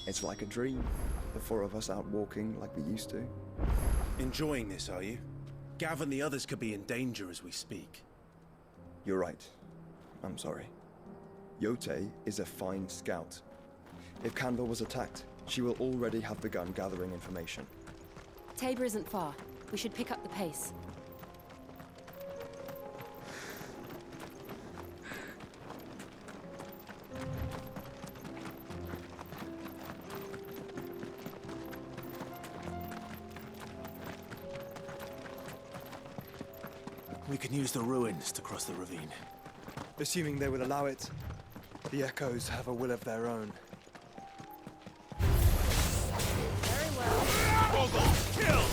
It's like a dream. The four of us out walking like we used to. Enjoying this, are you? Gav and the others could be in danger as we speak. You're right. I'm sorry. Yote is a fine scout. If Kandor was attacked, she will already have begun gathering information. Tabor isn't far. We should pick up the pace. We can use the ruins to cross the ravine. Assuming they will allow it, the Echoes have a will of their own. Very well. Kill!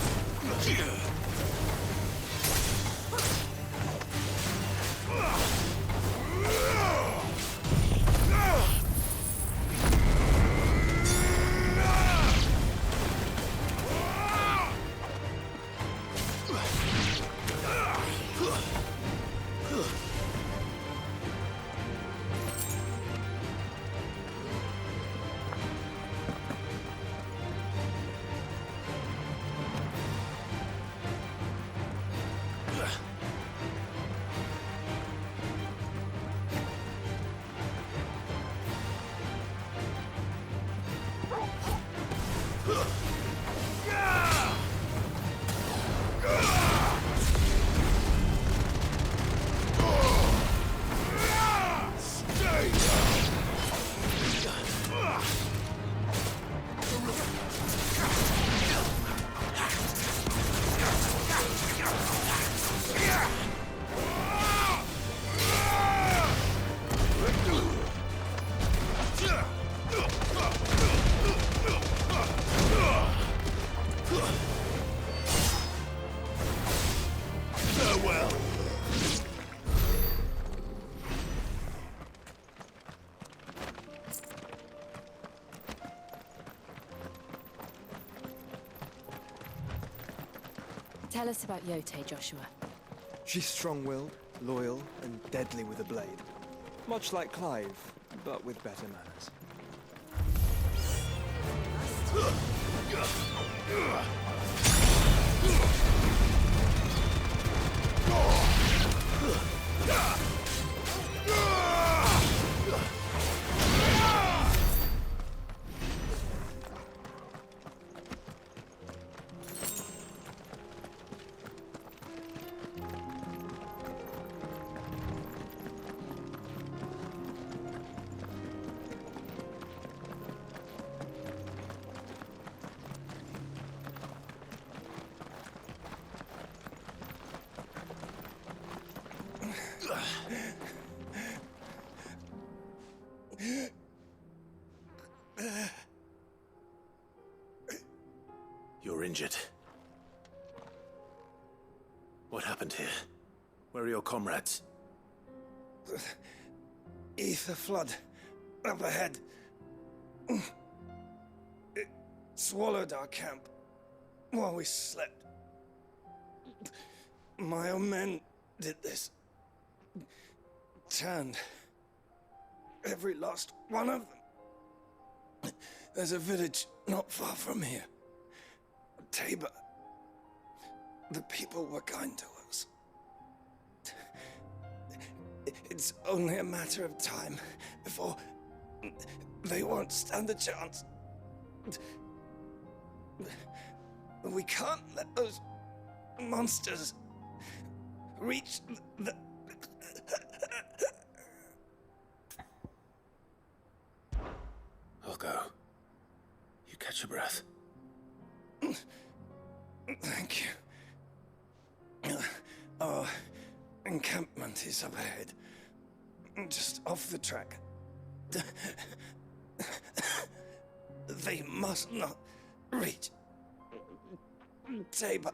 Tell us about Yote, Joshua. She's strong-willed, loyal, and deadly with a blade. Much like Clive, but with better manners. You're injured. What happened here? Where are your comrades? Ether flood up ahead. It swallowed our camp while we slept. My own men did this. Turned every last one of them. There's a village not far from here. Tabor. The people were kind to us. It's only a matter of time before they won't stand a chance. We can't let those monsters reach the... I'll go. You catch your breath. Thank you. Our encampment is up ahead. Just off the track. They must not reach Tabor.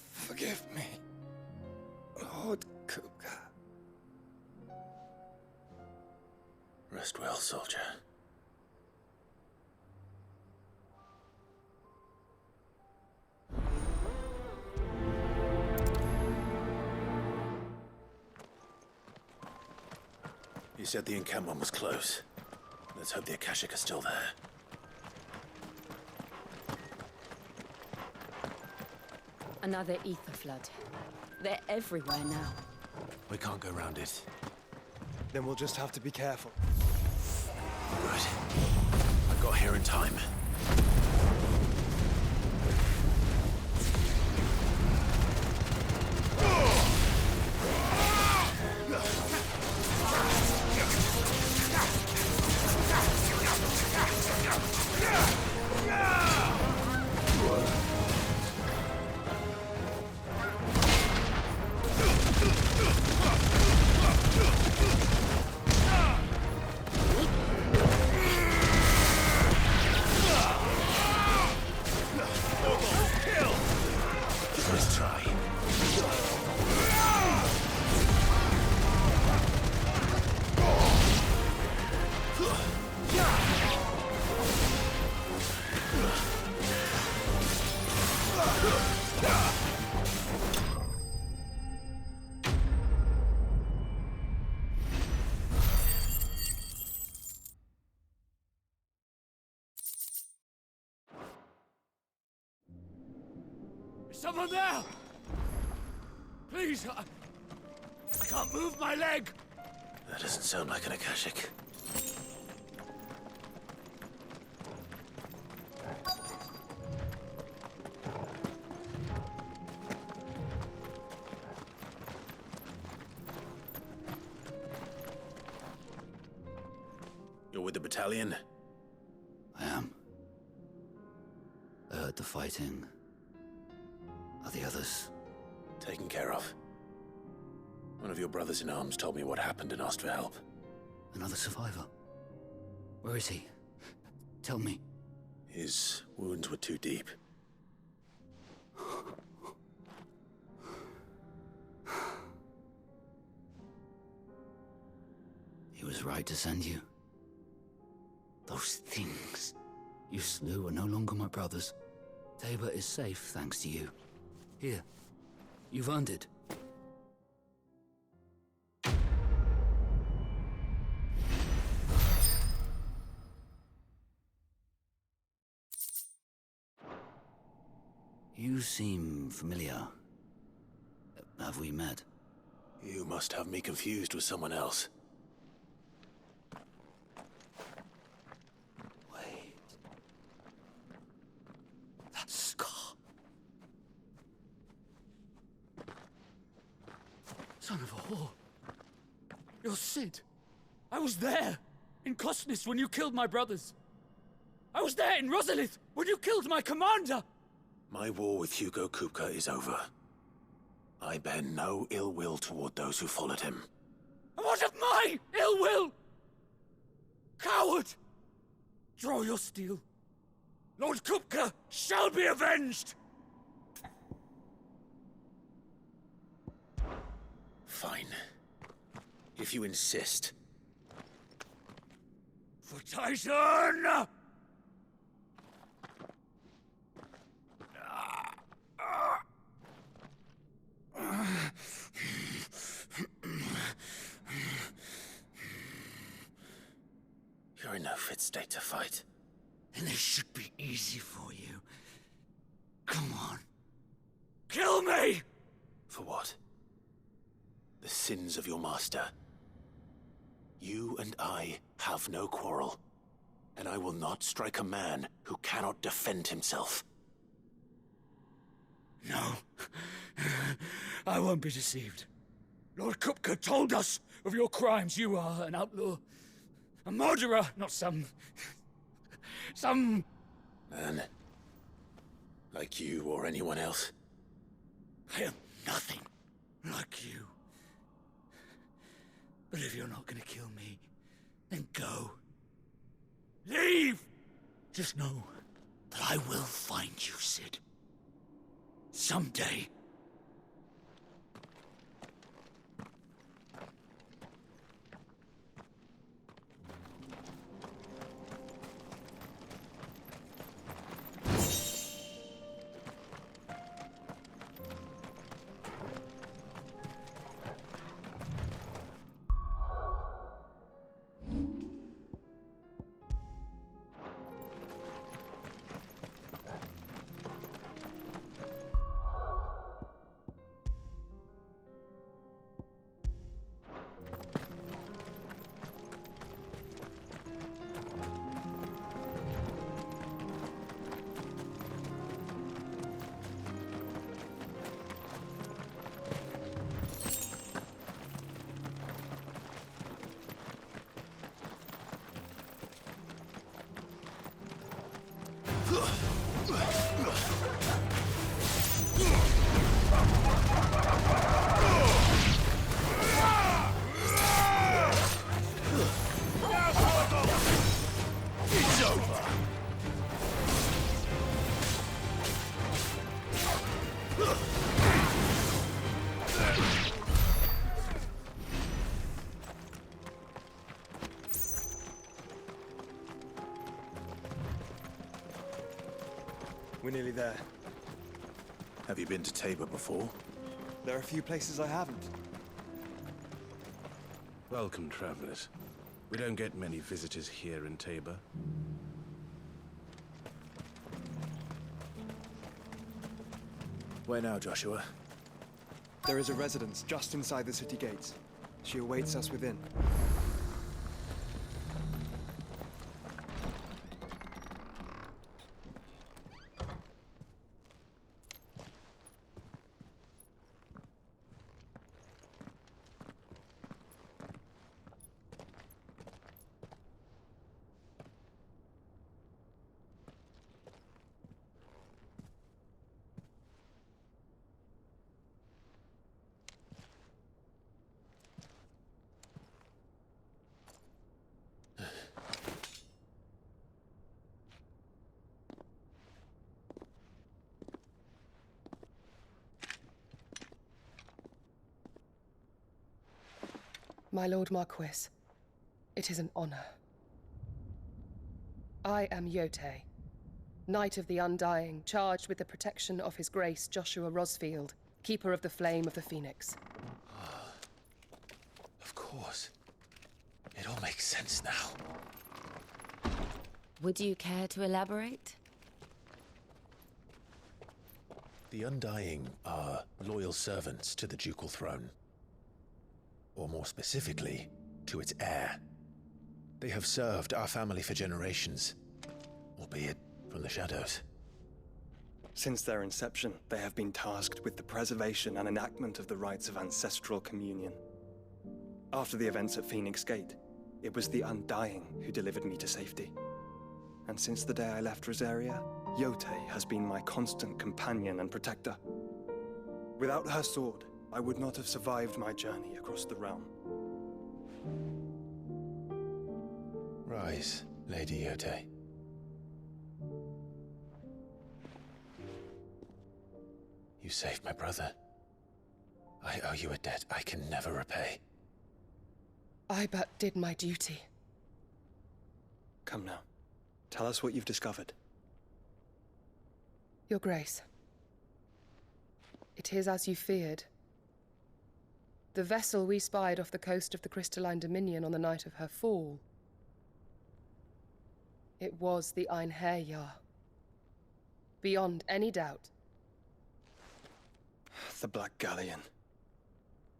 Forgive me, Lord Kuka. Rest well, soldier. You said the encampment was close. Let's hope the Akashic are still there. Another ether flood. They're everywhere now. We can't go round it. Then we'll just have to be careful. Right. I got here in time. Let's try. Is someone there? Please, I can't move my leg. That doesn't sound like an Akashic. You're with the battalion? I am. I heard the fighting. Are the others? Taken care of. One of your brothers in arms told me what happened and asked for help. Another survivor? Where is he? Tell me. His wounds were too deep. He was right to send you. Those things you slew are no longer my brothers. Tabor is safe thanks to you. Here, you've earned it. You seem familiar. Have we met? You must have me confused with someone else. Wait. That scar. Son of a whore. You're Sid. I was there, in Cosnis, when you killed my brothers. I was there in Rosalith, when you killed my commander. My war with Hugo Kupka is over. I bear no ill will toward those who followed him. And what of my ill will? Coward! Draw your steel. Lord Kupka shall be avenged! Fine. If you insist. For Titan! You're in no fit state to fight. And this should be easy for you. Come on. Kill me! For what? The sins of your master. You and I have no quarrel, and I will not strike a man who cannot defend himself. No. I won't be deceived. Lord Kupka told us of your crimes. You are an outlaw. A murderer, not some... Man. Like you or anyone else. I am nothing like you. But if you're not gonna kill me, then go. Leave! Just know that I will find you, Sid. Someday. We're nearly there. Have you been to Tabor before? There are a few places I haven't. Welcome, travelers. We don't get many visitors here in Tabor. Where now, Joshua? There is a residence just inside the city gates. She awaits us within. My Lord Marquis, it is an honor. I am Yotei, Knight of the Undying, charged with the protection of His Grace Joshua Rosfield, Keeper of the Flame of the Phoenix. Of course. It all makes sense now. Would you care to elaborate? The Undying are loyal servants to the ducal throne. Or more specifically, to its heir. They have served our family for generations, albeit from the shadows. Since their inception, they have been tasked with the preservation and enactment of the rites of ancestral communion. After the events at Phoenix Gate, it was the Undying who delivered me to safety. And since the day I left Rosaria, Yotei has been my constant companion and protector. Without her sword, I would not have survived my journey across the realm. Rise, Lady Yotei. You saved my brother. I owe you a debt I can never repay. I but did my duty. Come now. Tell us what you've discovered. Your Grace. It is as you feared. The vessel we spied off the coast of the Crystalline Dominion on the night of her fall. It was the Einherjar. Beyond any doubt. The Black Galleon.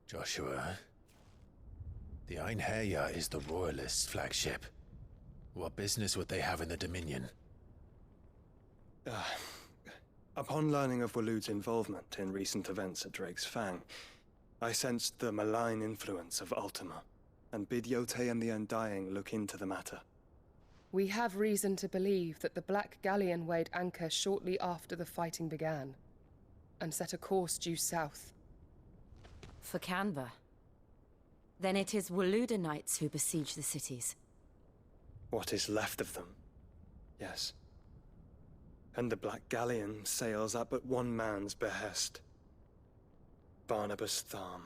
Joshua, the Einherjar is the Royalists' flagship. What business would they have in the Dominion? Upon learning of Waloed's involvement in recent events at Drake's Fang, I sensed the malign influence of Ultima, and bid Yotei and the Undying look into the matter. We have reason to believe that the Black Galleon weighed anchor shortly after the fighting began, and set a course due south. For Canva. Then it is Waloed knights who besiege the cities. What is left of them, yes. And the Black Galleon sails at but one man's behest. Barnabas Tharm.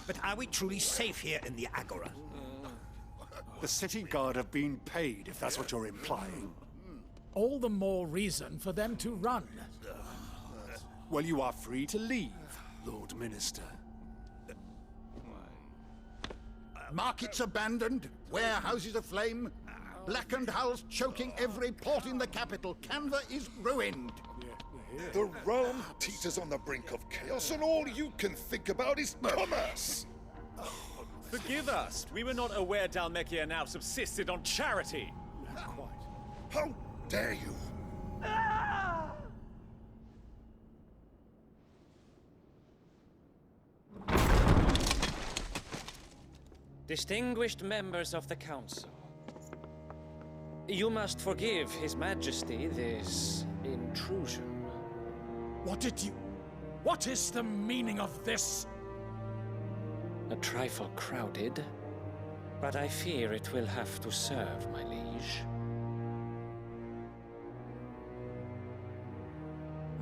But are we truly safe here in the Agora? The city guard have been paid, if that's what you're implying. All the more reason for them to run. Well, you are free to leave, Lord Minister. Markets abandoned, warehouses aflame, blackened hulls choking every port in the capital. Canva is ruined. The realm teeters on the brink of chaos, and all you can think about is commerce! Forgive us! We were not aware Dhalmekia now subsisted on charity! How dare you! Distinguished members of the Council, you must forgive His Majesty this intrusion. What is the meaning of this? A trifle crowded, but I fear it will have to serve, my liege.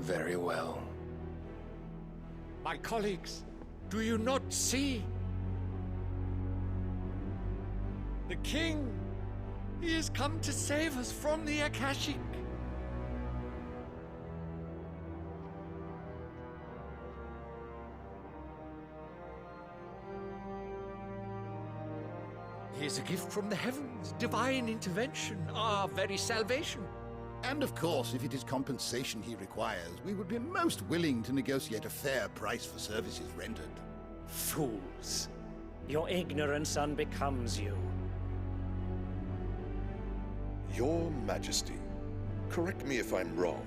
Very well. My colleagues, do you not see? The king! He has come to save us from the Akashic! He is a gift from the heavens, divine intervention, our very salvation. And of course, if it is compensation he requires, we would be most willing to negotiate a fair price for services rendered. Fools. Your ignorance unbecomes you. Your Majesty, correct me if I'm wrong,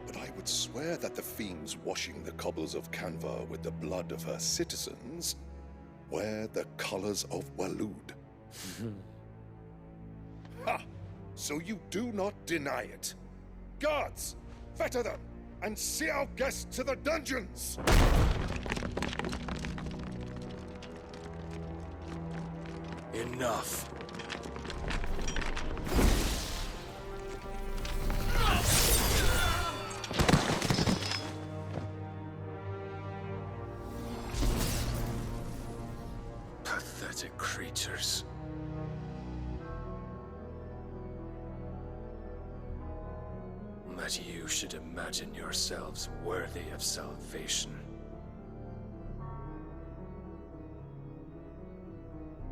but I would swear that the fiends washing the cobbles of Canva with the blood of her citizens wear the colors of Waloed. Ha! So you do not deny it. Guards, fetter them, and see our guests to the dungeons! Enough. Pathetic creatures. That you should imagine yourselves worthy of salvation.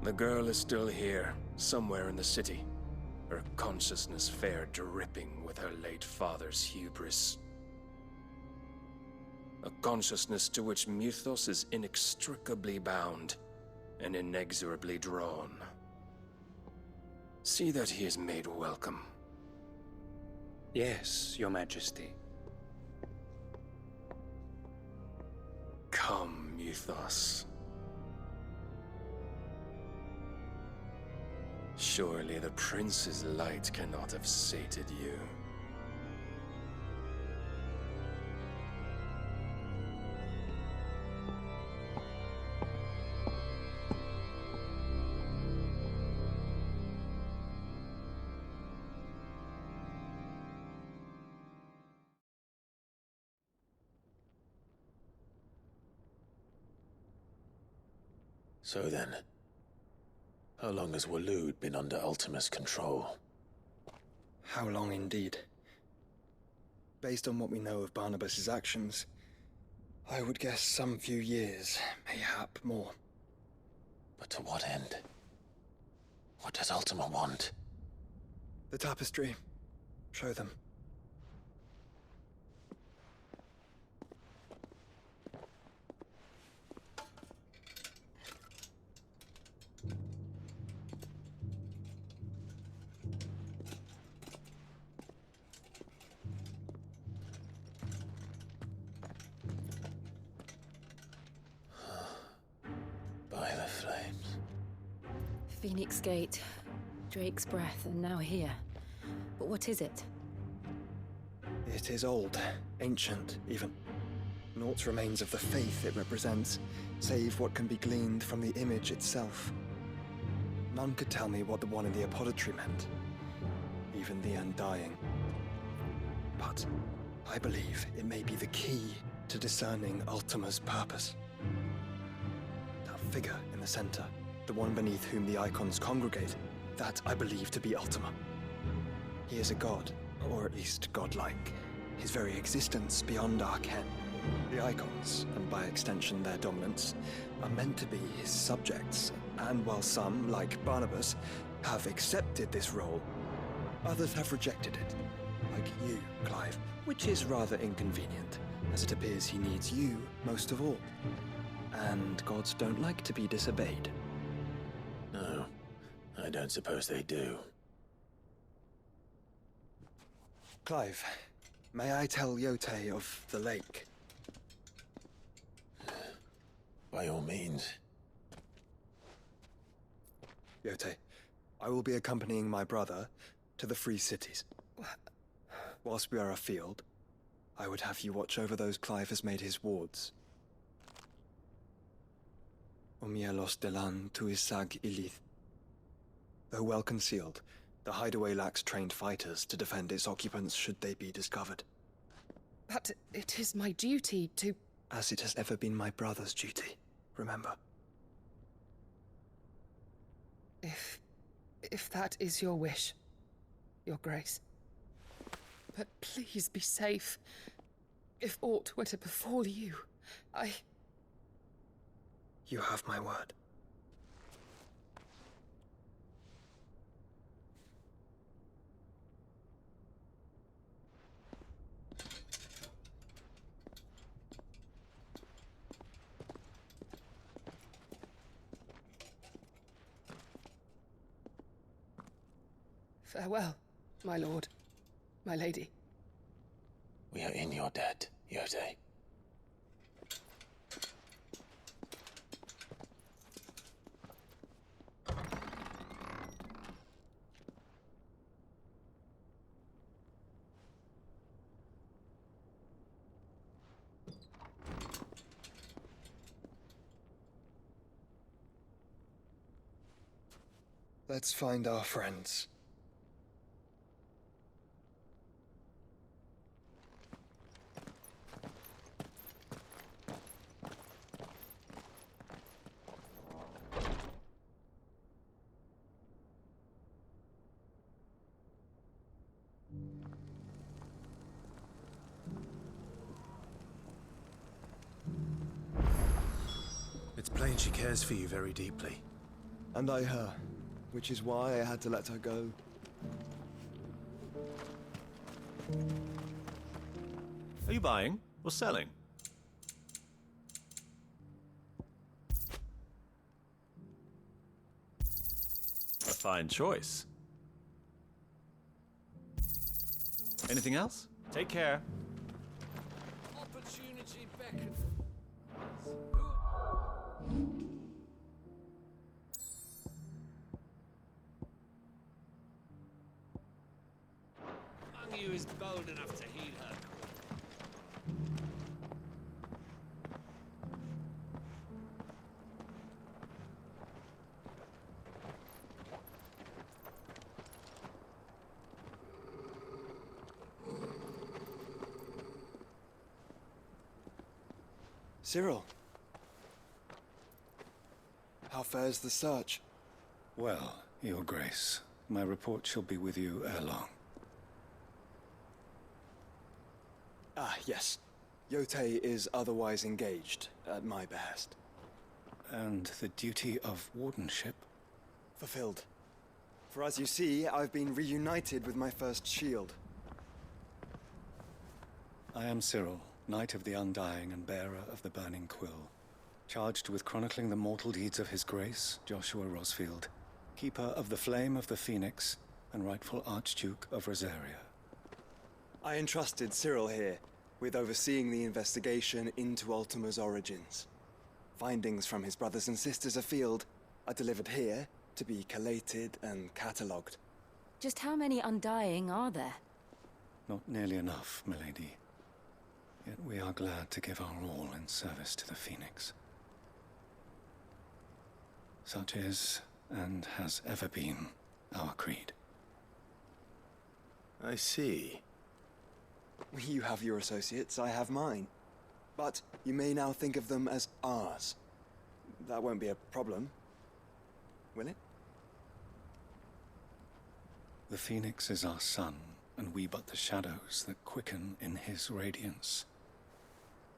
The girl is still here, somewhere in the city. Her consciousness fair dripping with her late father's hubris. A consciousness to which Mythos is inextricably bound and inexorably drawn. See that he is made welcome. Yes, Your Majesty. Come, Mythos. Surely the prince's light cannot have sated you. So then, how long has Waloed been under Ultima's control? How long indeed? Based on what we know of Barnabas's actions, I would guess some few years, mayhap more. But to what end? What does Ultima want? The tapestry. Show them. By the flames. Phoenix Gate, Drake's Breath, and now here. But what is it? It is old, ancient, even. Naught remains of the faith it represents, save what can be gleaned from the image itself. None could tell me what the one in the apothecary meant, even the Undying. But I believe it may be the key to discerning Ultima's purpose. That figure in the center, the one beneath whom the icons congregate, that I believe to be Ultima. He is a god, or at least godlike. His very existence beyond our ken. The icons, and by extension their dominance, are meant to be his subjects, and while some, like Barnabas, have accepted this role, others have rejected it, like you, Clive, which is rather inconvenient, as it appears he needs you most of all. And gods don't like to be disobeyed. No, I don't suppose they do. Clive, may I tell Yote of the lake? By all means. Yote, I will be accompanying my brother to the Free Cities. Whilst we are afield, I would have you watch over those Clive has made his wards. Umielos delan tuisag ilith. Though well concealed, the hideaway lacks trained fighters to defend its occupants should they be discovered. But it is my duty to... As it has ever been my brother's duty, remember. If that is your wish, Your Grace. But please be safe. If aught were to befall you, You have my word. Farewell, my lord, my lady. We are in your debt, Yotei. Let's find our friends. It's plain she cares for you very deeply. And I her, which is why I had to let her go. Are you buying or selling? A fine choice. Anything else? Take care. Opportunity beckons. Among you is bold enough to heed her call. Cyril. How fares the search? Well, Your Grace, my report shall be with you ere long. Ah, yes. Yotei is otherwise engaged, at my behest. And the duty of wardenship? Fulfilled. For as you see, I've been reunited with my first shield. I am Cyril, Knight of the Undying and bearer of the Burning Quill, charged with chronicling the mortal deeds of His Grace, Joshua Rosfield, keeper of the Flame of the Phoenix and rightful Archduke of Rosaria. I entrusted Cyril here with overseeing the investigation into Ultima's origins. Findings from his brothers and sisters afield are delivered here to be collated and catalogued. Just how many Undying are there? Not nearly enough, milady. Yet we are glad to give our all in service to the Phoenix. Such is, and has ever been, our creed. I see. You have your associates, I have mine. But you may now think of them as ours. That won't be a problem, will it? The Phoenix is our sun, and we but the shadows that quicken in his radiance.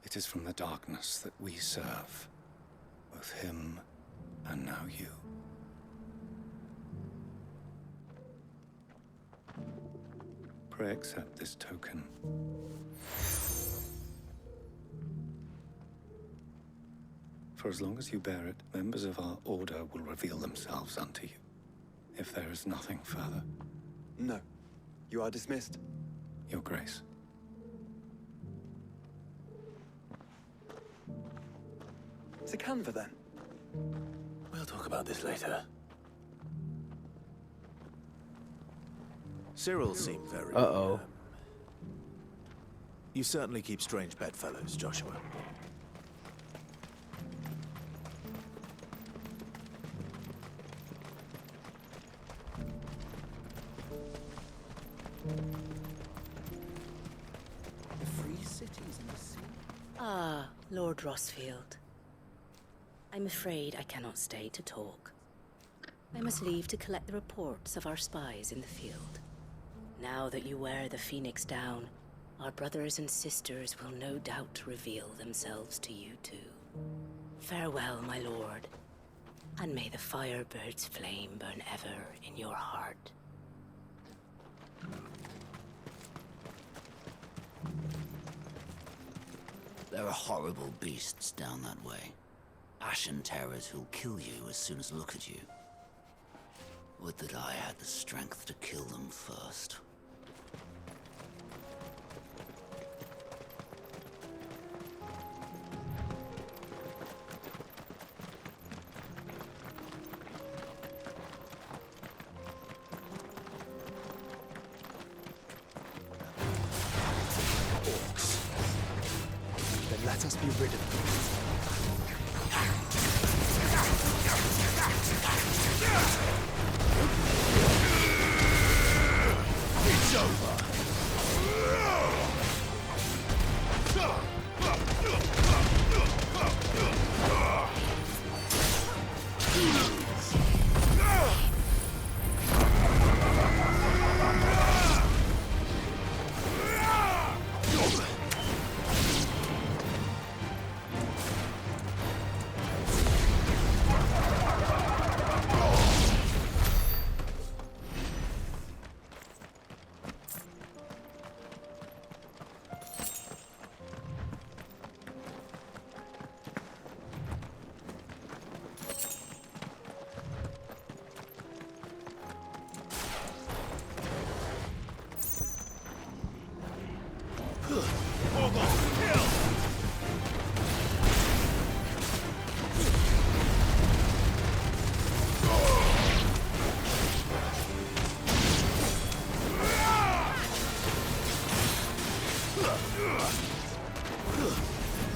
It is from the darkness that we serve, both him and now you. Pray accept this token. For as long as you bear it, members of our order will reveal themselves unto you, if there is nothing further. No. You are dismissed. Your Grace. To Canva, then. We'll talk about this later. Cyril seemed very... Uh-oh. You certainly keep strange bedfellows, Joshua. The free city? Lord Rosfield. I'm afraid I cannot stay to talk. I must leave to collect the reports of our spies in the field. Now that you wear the Phoenix down, our brothers and sisters will no doubt reveal themselves to you too. Farewell, my lord, and may the Firebird's flame burn ever in your heart. There are horrible beasts down that way. Ashen terrors who'll kill you as soon as look at you. Would that I had the strength to kill them first. Then let us be rid of them. It's over.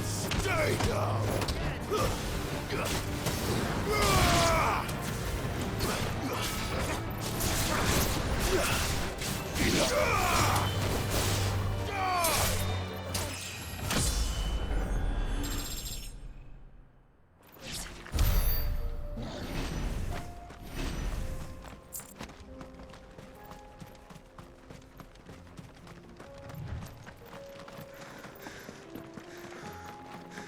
Stay down!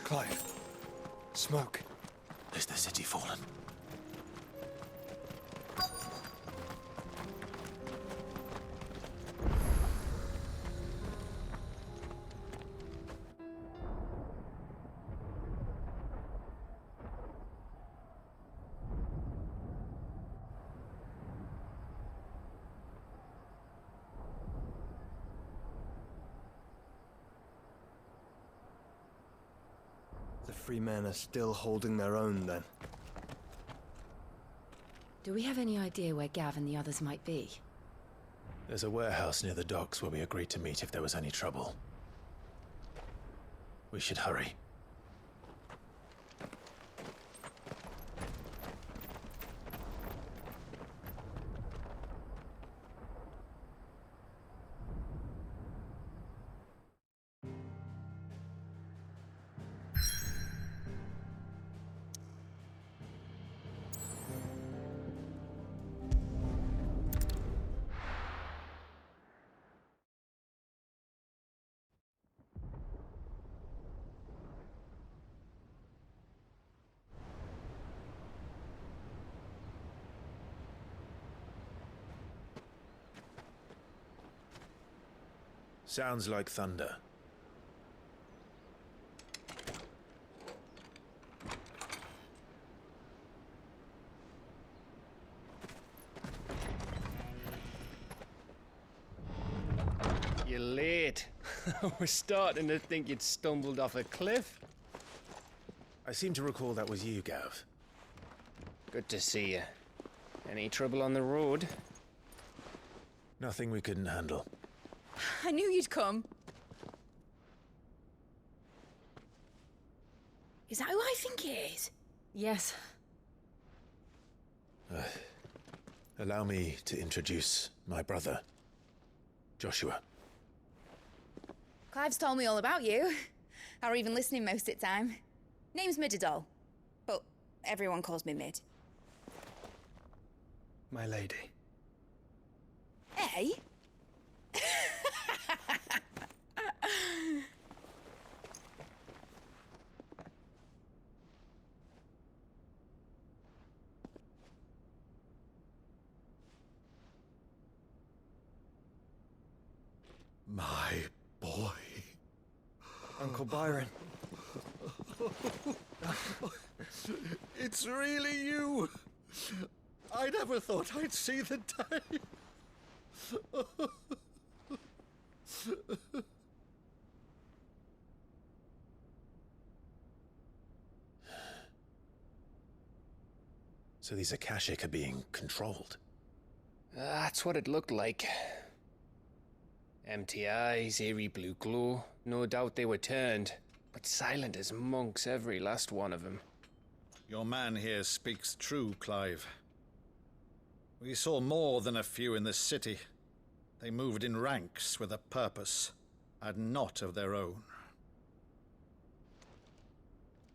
Clive. Smoke. Is the city fallen? The free men are still holding their own, then. Do we have any idea where Gav and the others might be? There's a warehouse near the docks where we agreed to meet if there was any trouble. We should hurry. Sounds like thunder. You're late. We're starting to think you'd stumbled off a cliff. I seem to recall that was you, Gav. Good to see you. Any trouble on the road? Nothing we couldn't handle. I knew you'd come. Is that who I think it is? Yes. Allow me to introduce my brother, Joshua. Clive's told me all about you. or even listening most of the time. Name's Midadol, but everyone calls me Mid. My lady. Eh? My boy. Uncle Byron. It's really you. I never thought I'd see the day. So these Akashic are being controlled? That's what it looked like. Empty eyes, eerie blue glow. No doubt they were turned, but silent as monks, every last one of them. Your man here speaks true, Clive. We saw more than a few in the city. They moved in ranks with a purpose, and not of their own.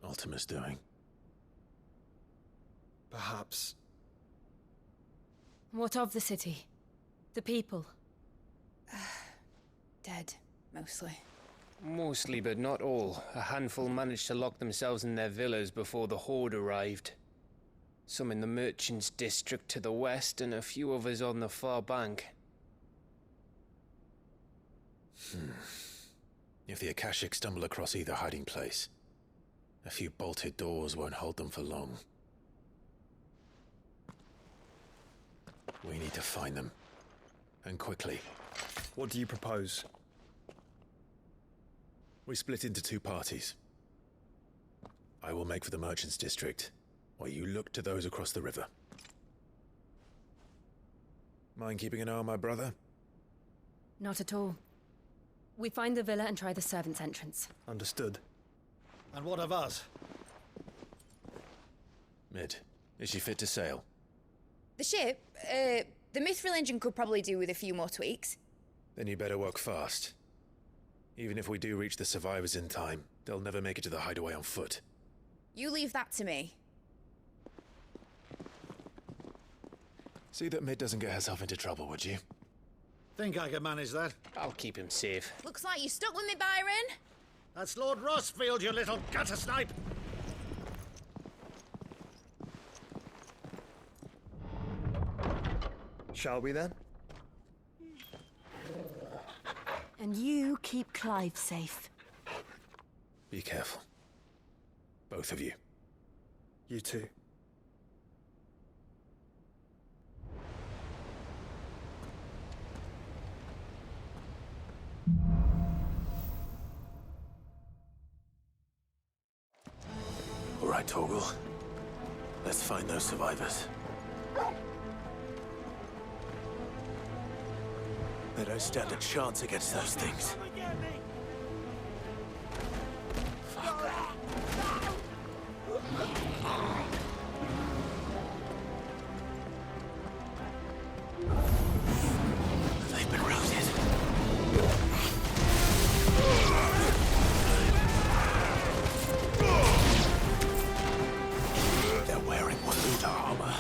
Ultima's doing. Perhaps. What of the city? The people? Dead, mostly. Mostly, but not all. A handful managed to lock themselves in their villas before the Horde arrived. Some in the merchants' district to the west, and a few others on the far bank. If the Akashic stumble across either hiding place, a few bolted doors won't hold them for long. We need to find them. And quickly. What do you propose? We split into two parties. I will make for the merchants' district, while you look to those across the river. Mind keeping an eye on my brother? Not at all. We find the villa and try the servants' entrance. Understood. And what of us? Mid, is she fit to sail? The ship, the Mithril engine could probably do with a few more tweaks. Then you better work fast. Even if we do reach the survivors in time, they'll never make it to the hideaway on foot. You leave that to me. See that Mid doesn't get herself into trouble, would you? Think I can manage that? I'll keep him safe. Looks like you stuck with me, Byron. That's Lord Rossfield, you little gutter snipe! Shall we then? And you keep Clive safe. Be careful. Both of you. You too. All right, Torgal. Let's find those survivors. They don't stand a chance against those things. They've been routed. They're wearing Waluda armor.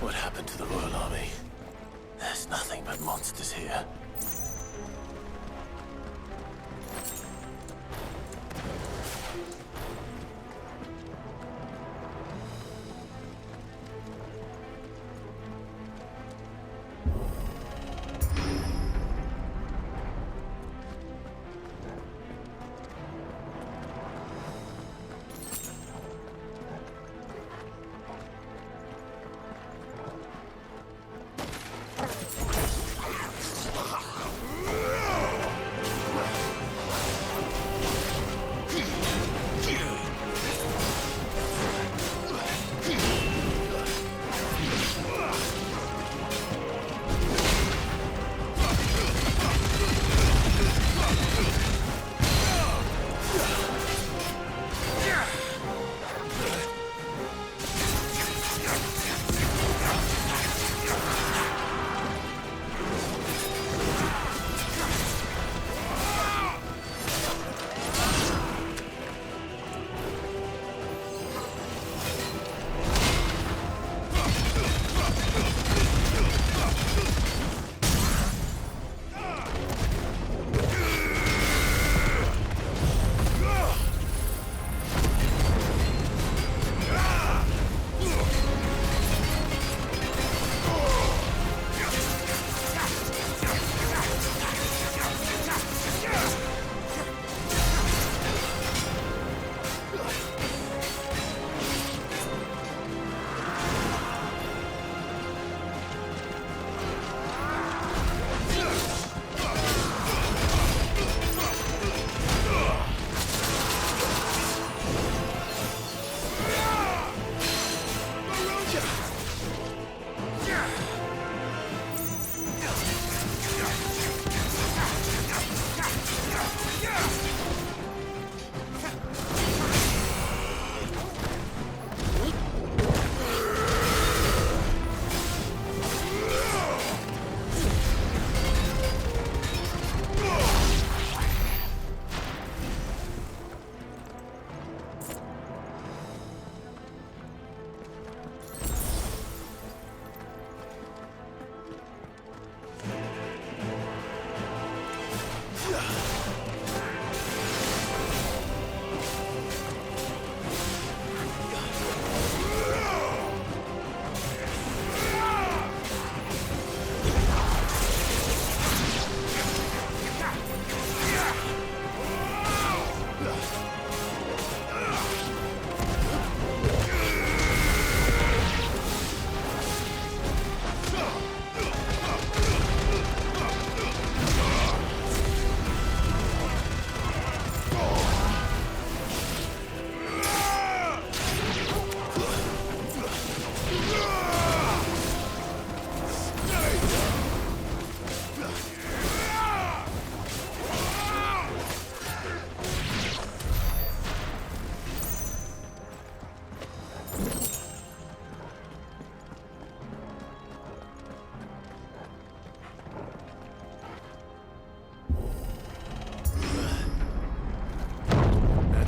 What happened to the Royal Army? There's nothing but monsters here.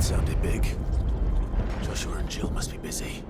Sounded big. Joshua and Jill must be busy.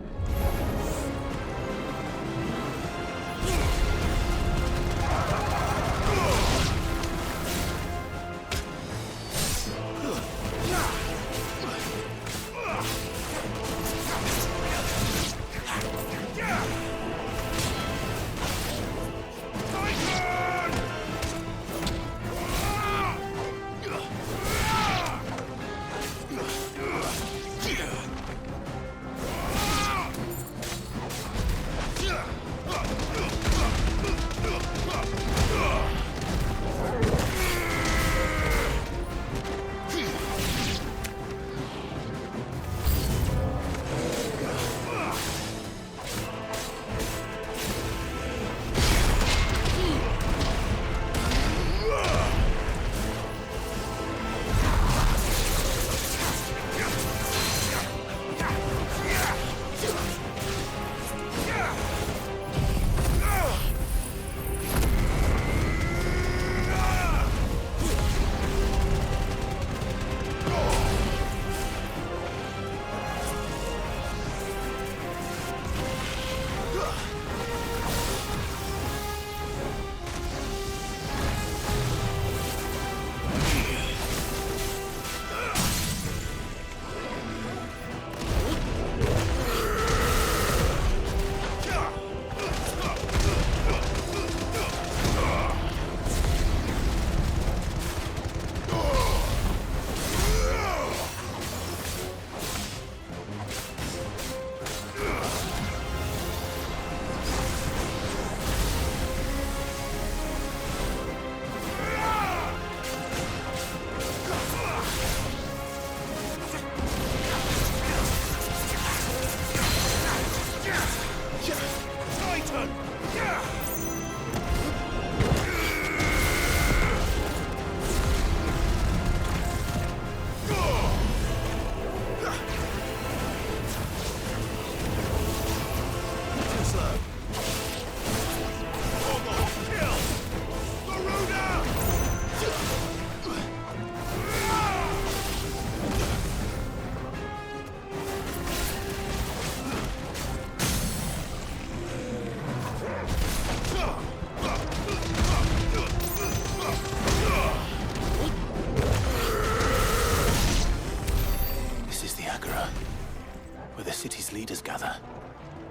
city's leaders gather,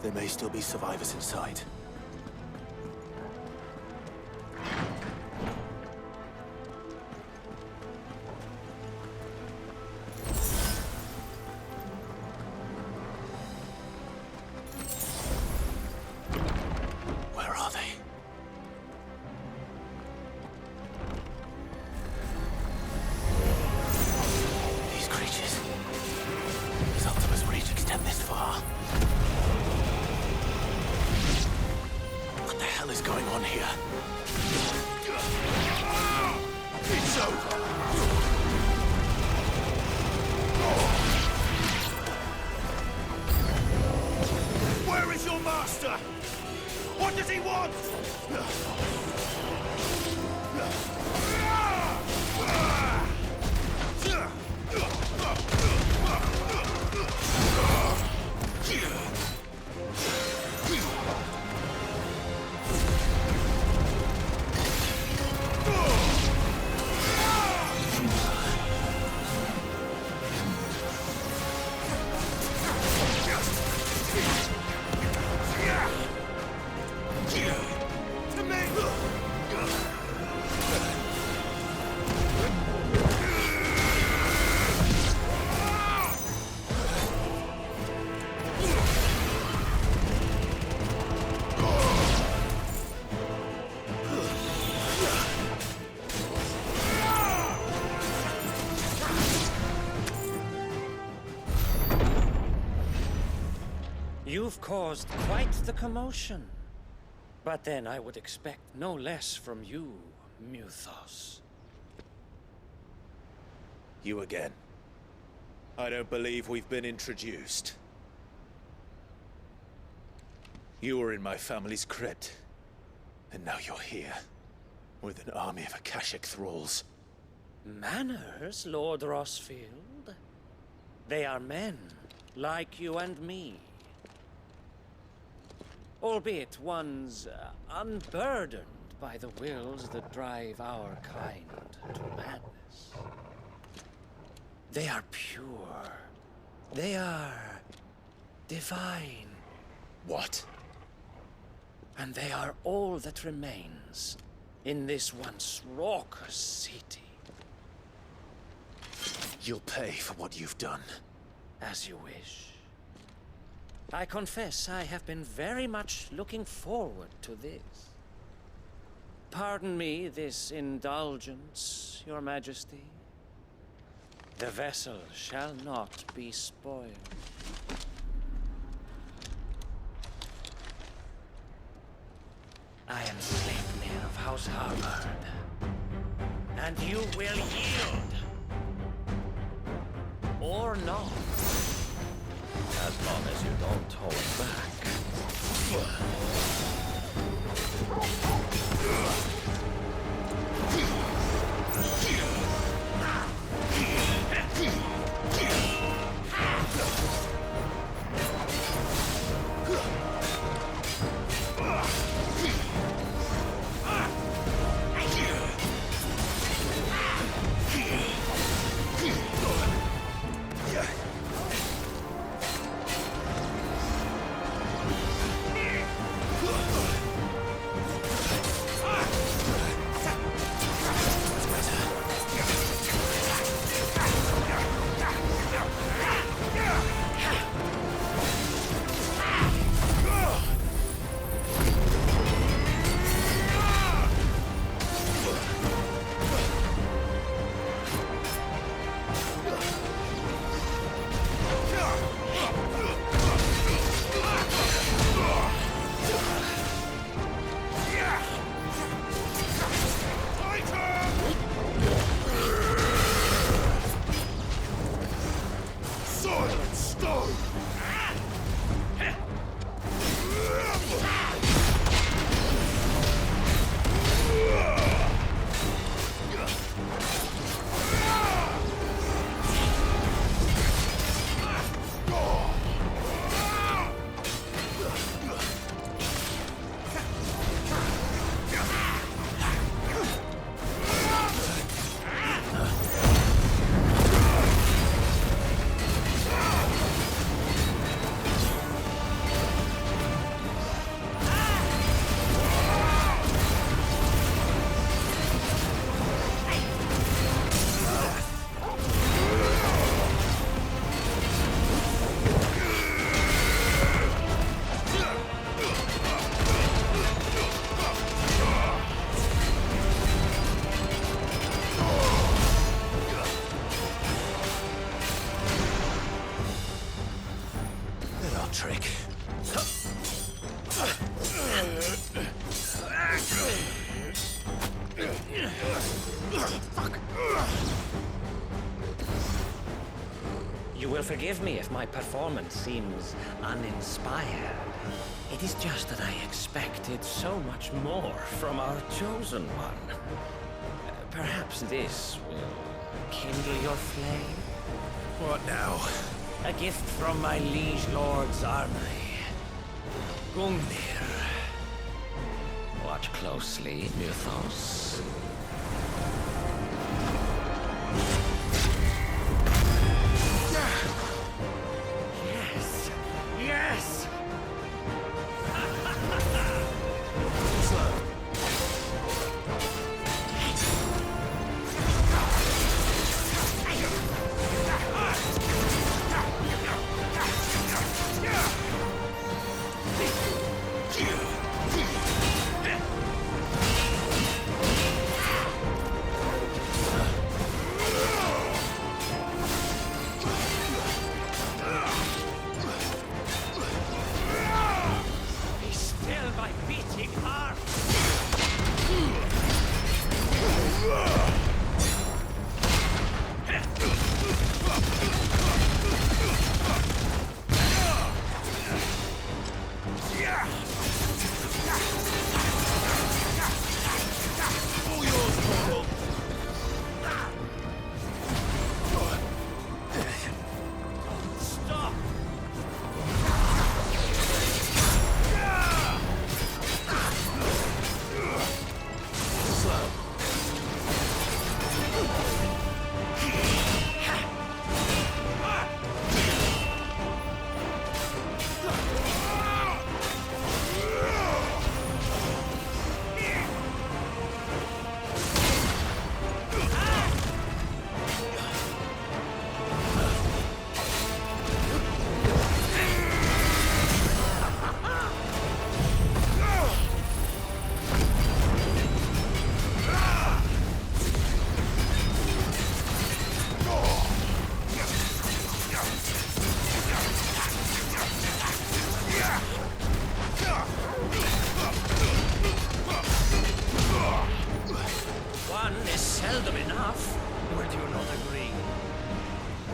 there may still be survivors inside. Where are they? These creatures. His Ultima's reach extend this far. What the hell is going on here? It's over! Where is your master? What does he want? You've caused quite the commotion. But then I would expect no less from you, Muthos. You again. I don't believe we've been introduced. You were in my family's crypt, and now you're here, with an army of Akashic thralls. Manners, Lord Rosfield? They are men, like you and me. Albeit ones unburdened by the wills that drive our kind to madness. They are pure. They are divine. What? And they are all that remains in this once raucous city. You'll pay for what you've done. As you wish. I confess I have been very much looking forward to this. Pardon me this indulgence, Your Majesty. The vessel shall not be spoiled. I am Slepnir of House Harvard, and you will yield. Or not. As long as you don't hold back. trick. Fuck. You will forgive me if my performance seems uninspired. It is just that I expected so much more from our chosen one. Perhaps this will kindle your flame? What now? A gift from my liege lord's armory. Gungnir. Watch closely, Mythos. Yes! Yes!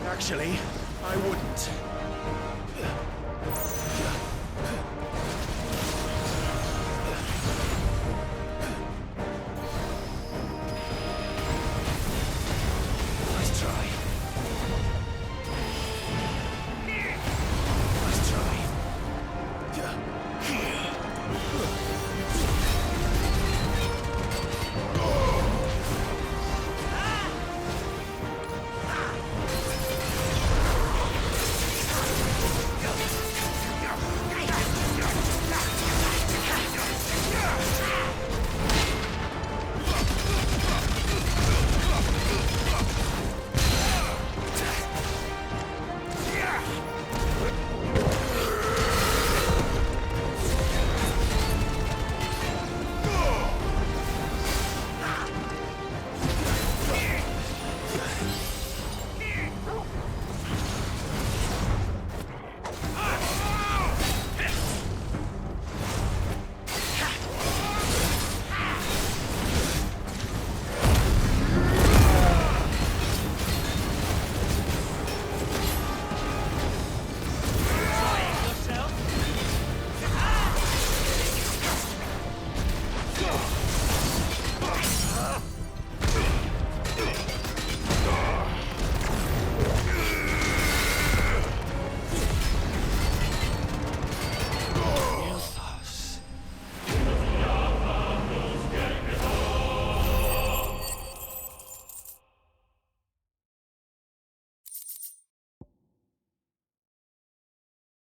Actually, I wouldn't.